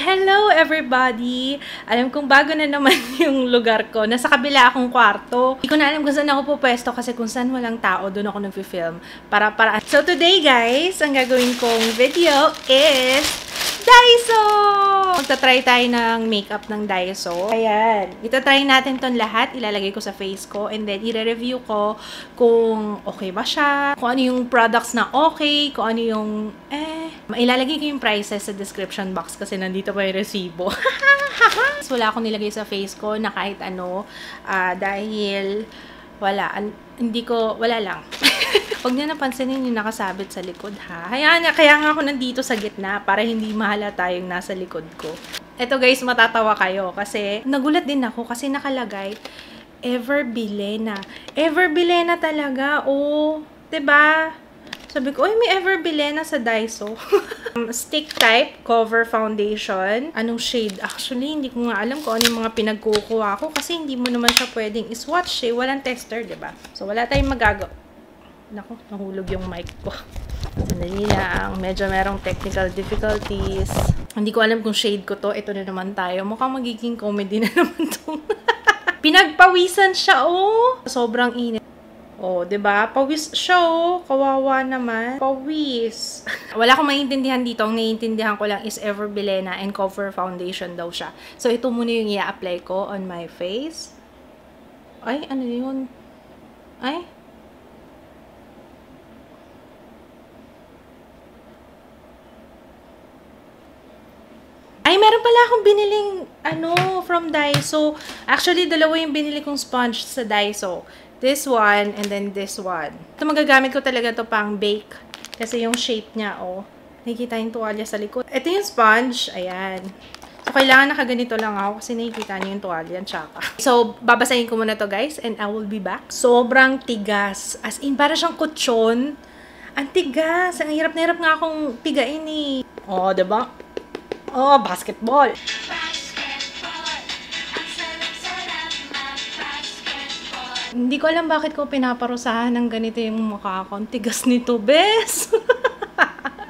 Hello everybody! Alam kong bago na naman yung lugar ko. Nasa kabila akong kwarto. Hindi ko na alam kung saan ako pupwesto kasi kung saan walang tao, doon ako nag-film. So today guys, ang gagawin kong video is Daiso! Magta-try tayo ng makeup ng Daiso. Ayan. Ita-try natin ton lahat. Ilalagay ko sa face ko and then i-review ko kung okay ba siya, kung ano yung products na okay, kung ano yung ilalagay ko yung prices sa description box kasi nandito pa yung resibo. Wala akong nilagay sa face ko na kahit ano dahil wala lang. Huwag niyo napansinin yung nakasabit sa likod ha. Kaya nga ako nandito sa gitna para hindi mahalata yung nasa likod ko. Eto guys, matatawa kayo kasi nagulat din ako kasi nakalagay Everbilena. Everbilena talaga. Oh, 'di ba? Sabi ko, may Everbilena sa Daiso. Stick type cover foundation. Anong shade? Actually, hindi ko nga alam kung ano yung mga pinagkukuha ko kasi hindi mo naman siya pwedeng iswatch eh. Walang tester, 'di ba? So wala tayong magagawa. Naku, nahulog yung mic ko. Sandali lang. Medyo merong technical difficulties. Hindi ko alam kung shade ko to. Ito na naman tayo. Mukhang magiging comedy na naman to. Pinagpawisan siya, oh! Sobrang init. Oh, 'di ba? Pawis siya, oh. Kawawa naman. Pawis. Wala akong maintindihan dito. Ang naiintindihan ko lang is Everbilena and Cover Foundation daw siya. So, ito muna yung i-apply ko on my face. Ay, ano yun? Ay, meron pala akong biniling, from Daiso. Actually, dalawa yung binili kong sponge sa Daiso. This one, and then this one. Ito, magagamit ko talaga to pang bake. Kasi yung shape niya, oh. Nakikita yung tuwalya sa likod. Ito yung sponge. Ayan. So, kailangan nakaganito lang ako kasi nakikita niyo yung tuwalya. Tsaka. So, babasahin ko muna to, guys. And I will be back. Sobrang tigas. As in, para siyang kutsyon. Ang tigas. Ang hirap na hirap nga akong pigain eh. Oh, diba? Oh, basketball. Hindi ko alam bakit ko pinaparusahan ng ganito yung mukha ko. Ang tigas nito, bes.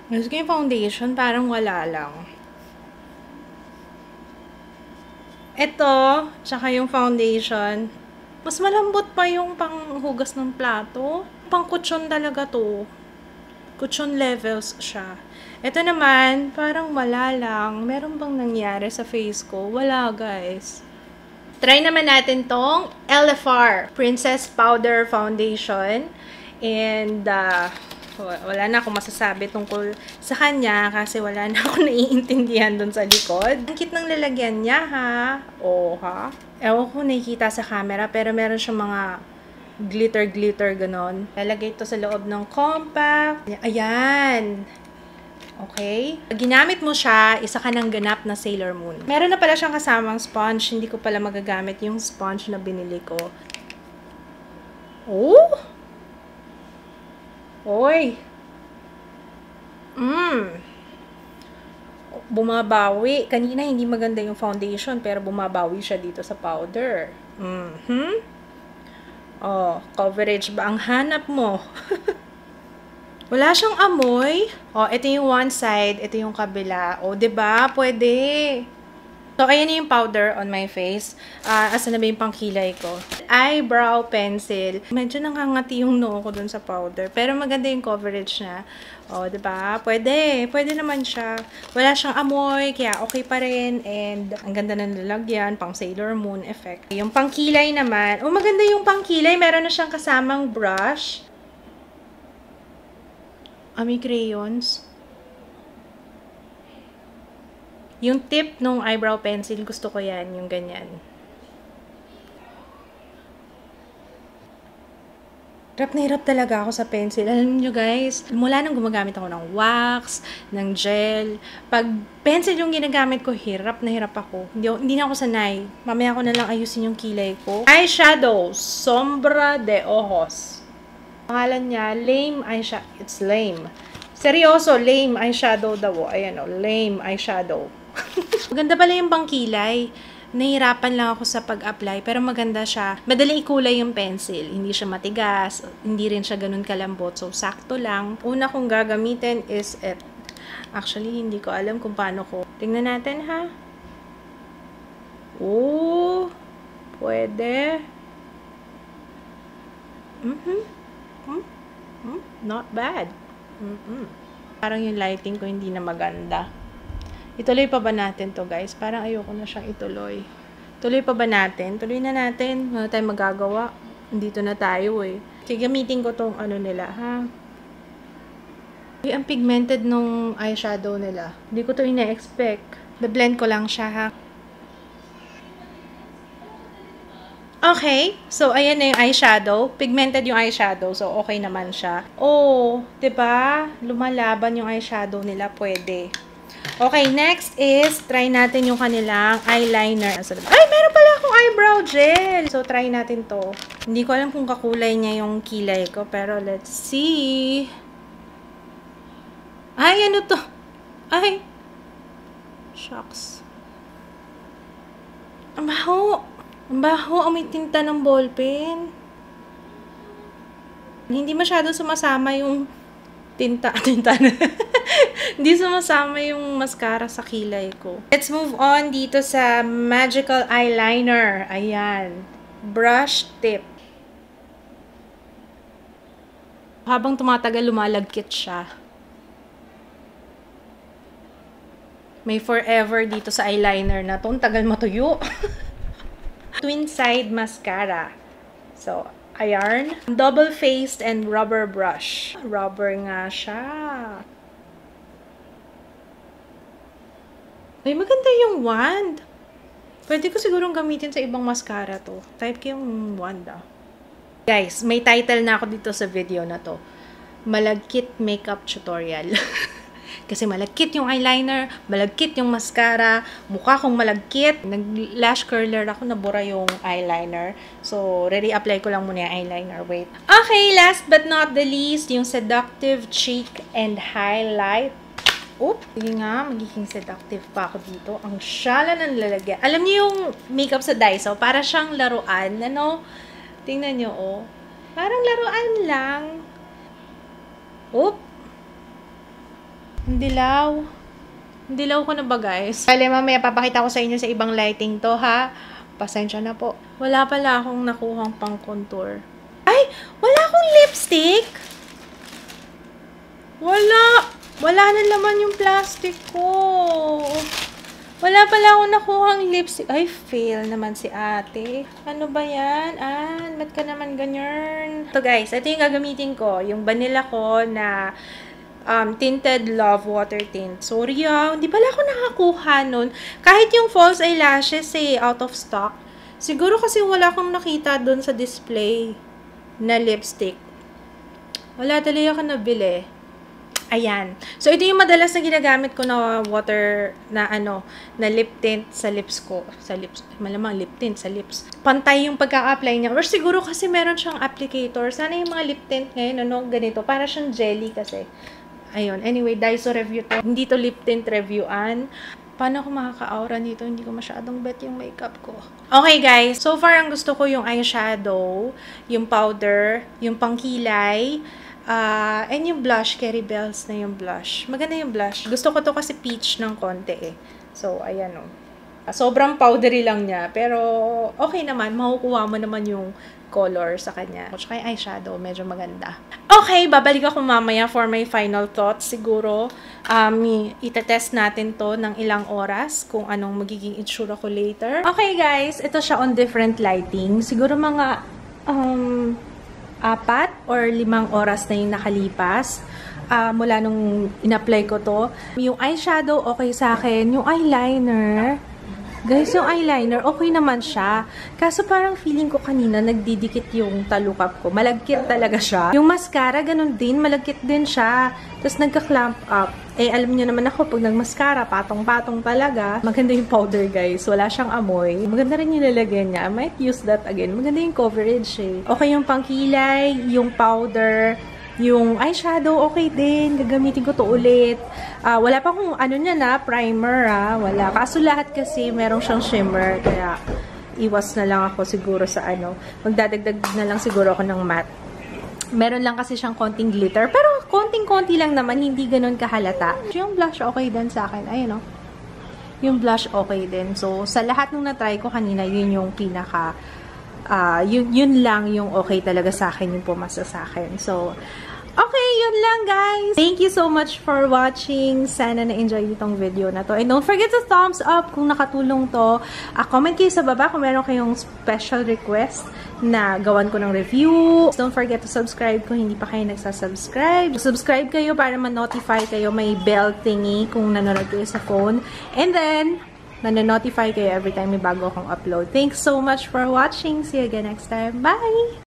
Gusto ko yung foundation, parang wala lang. Ito, tsaka yung foundation. Mas malambot pa yung panghugas ng plato. Pang kutsyon talaga to. Kutsyon levels siya. Ito naman, parang wala lang. Meron bang nangyari sa face ko? Wala, guys. Try naman natin tong LFR Princess Powder Foundation. And, wala na akong masasabi tungkol sa kanya kasi wala na akong naiintindihan dun sa likod. Ang cute ng lalagyan niya, ha? Oo, ha? Ewan ko nakikita sa camera, pero meron siyang mga glitter, ganon. Lalagay ito sa loob ng compact. Ayan! Okay? Pag ginamit mo siya, isa ka ng ganap na Sailor Moon. Meron na pala siyang kasamang sponge. Hindi ko pala magagamit yung sponge na binili ko. Oh! Oy! Bumabawi. Kanina hindi maganda yung foundation, pero bumabawi siya dito sa powder. Oh, coverage ba ang hanap mo? Wala siyang amoy. Oh, ito yung one side, ito yung kabila. Oh, 'di ba? Pwede. So, ayan yung powder on my face. Asan na ba yung pangkilay ko? Eyebrow pencil. Medyo nangangati yung noo ko dun sa powder. Pero maganda yung coverage niya. Oh, 'di ba? Pwede. Pwede naman siya. Wala siyang amoy, kaya okay pa rin. And ang ganda ng lalagyan, pang Sailor Moon effect. Yung pangkilay naman. Oh, maganda yung pangkilay. Meron na siyang kasamang brush. May crayons. Yung tip nung eyebrow pencil, gusto ko yan. Yung ganyan. Hirap na hirap talaga ako sa pencil. Alam niyo guys, mula nang gumagamit ako ng wax, ng gel, pag pencil yung ginagamit ko, hirap na hirap ako. Hindi na ako sanay. Mamaya ko na lang ayusin yung kilay ko. Eyeshadow, Sombra de Ojos. Pangalan niya, Lame Eyeshadow. It's lame. Seryoso, lame eyeshadow daw. Ayan o, lame eyeshadow. Maganda pala yung pangkilay. Nahihirapan lang ako sa pag-apply, pero maganda siya. Madaling ikulay yung pencil. Hindi siya matigas, hindi rin siya ganun kalambot. So, sakto lang. Una kong gagamitin is Actually, hindi ko alam kung paano ko. Tingnan natin, ha? Oh, pwede. Not bad. Parang yung lighting ko hindi na maganda. Ituloy pa ba natin to, guys? Parang ayoko na siyang ituloy. Tuloy pa ba natin? Tuloy na natin. Wala tayong magagawa. Dito na tayo eh. Sige, gamitin ko tong ano nila, ha? Uy, ang pigmented nung eyeshadow nila. Hindi ko to ina-expect. Be-blend ko lang siya, ha? Okay. So, ayan na yung eyeshadow. Pigmented yung eyeshadow. So, okay naman siya. Oh, diba? Lumalaban yung eyeshadow nila. Pwede. Okay, next is, try natin yung kanilang eyeliner. Ay, meron pala akong eyebrow gel. So, try natin to. Hindi ko alam kung kakulay niya yung kilay ko, pero let's see. Ay, ano to? Ay. Shucks. Ang baho. Ang baho. May tinta ng ballpen. Hindi masyado sumasama yung tinta na. Hindi sumasama yung mascara sa kilay ko. Let's move on dito sa magical eyeliner. Ayan. Brush tip. Habang tumatagal, lumalagkit siya. May forever dito sa eyeliner na to. Ang tagal matuyo. Twin side mascara. So, ayan. Double-faced and rubber brush. Rubber nga siya. Ay, maganda yung wand. Pwede ko sigurong gamitin sa ibang mascara to. Type ko yung wand, ah. Guys, may title na ako dito sa video na to. Malagkit makeup tutorial. Kasi malagkit yung eyeliner, malagkit yung mascara, mukha kong malagkit. Nag-lash curler ako, nabura yung eyeliner. So, re-apply ko lang muna yung eyeliner. Wait. Okay, last but not the least, yung Seductive Cheek and Highlight. Oop! Sige nga, magiging seductive pa ako dito. Ang syala ng lalagyan. Alam niyo yung makeup sa Daiso, para siyang laruan. Ano? Tingnan niyo, oh. Parang laruan lang. Oop! Ang dilaw. Ang dilaw ko na ba, guys? Kaya mamaya papakita ko sa inyo sa ibang lighting to, ha? Pasensya na po. Wala pala akong nakuhang pang contour. Ay! Wala akong lipstick! Wala! Wala na naman yung plastic ko. Wala pala akong nakuhang lipstick. Ay, fail naman si ate. Ano ba yan? Ba't ka naman ganyan? So guys, ito yung gagamitin ko. Yung vanilla ko na tinted Love Water Tint. Sorry hindi pala ako nakakuha nun. Kahit yung false eyelashes out of stock. Siguro kasi wala akong nakita dun sa display na lipstick. Wala talaga ako nabili. Ayan. So, ito yung madalas na ginagamit ko na water na na lip tint sa lips ko. Sa lips. Malamang lip tint sa lips. Pantay yung pagka-apply niya. Or siguro kasi meron siyang applicator. Sana yung mga lip tint ngayon, ganito. Para siyang jelly kasi. Ayun. Anyway, Daiso review to. Hindi to lip tint reviewan. Paano ako makaka-aura nito? Hindi ko masyadong bet yung makeup ko. Okay, guys. So far, ang gusto ko yung eyeshadow, yung powder, yung pangkilay, and yung blush, Cherry Bells na yung blush. Maganda yung blush. Gusto ko to kasi peach ng konti eh. So, ayan o. Sobrang powdery lang niya. Pero, okay naman. Makukuha mo naman yung color sa kanya. Tsaka yung eyeshadow, medyo maganda. Okay, babalik ako mamaya for my final thoughts. Siguro, itetest natin to ng ilang oras kung anong magiging itsura ko later. Okay, guys. Ito siya on different lighting. Siguro mga 4 or 5 oras na yung nakalipas mula nung in-apply ko to. Yung eyeshadow, okay sa akin. Yung eyeliner, guys, yung eyeliner, okay naman siya. Kaso parang feeling ko kanina, nagdidikit yung talukap ko. Malagkit talaga siya. Yung mascara, ganun din. Malagkit din siya. Tapos nagka-clamp up. Alam niyo naman ako, pag nag-mascara, patong-patong talaga. Maganda yung powder, guys. Wala siyang amoy. Maganda rin yung lalagyan niya. I might use that again. Maganda yung coverage eh. Okay yung pangkilay, yung powder, yung eyeshadow, okay din. Gagamitin ko to ulit. Wala pa akong primer wala. Kaso lahat kasi merong siyang shimmer. Kaya iwas na lang ako siguro sa magdadagdag na lang siguro ako ng matte. Meron lang kasi siyang konting glitter. Pero konting-konti lang naman, hindi ganun kahalata. Yung blush okay din sa akin. Ayun, no? Yung blush okay din. So, sa lahat nung na-try ko kanina, yun yung pinaka, yun lang yung okay talaga sa akin, yung pumasa sa akin. So, okay, yun lang guys. Thank you so much for watching. Sana na-enjoy itong video na to. And don't forget to thumbs up kung nakatulong to. Comment kayo sa baba kung meron kayong special request na gawan ko ng review. Don't forget to subscribe kung hindi pa kayo nagsasubscribe. Subscribe kayo para ma-notify kayo. May bell thingy kung nanonood kayo sa phone. And then, na-notify kayo every time may bago akong upload. Thanks so much for watching. See you again next time. Bye!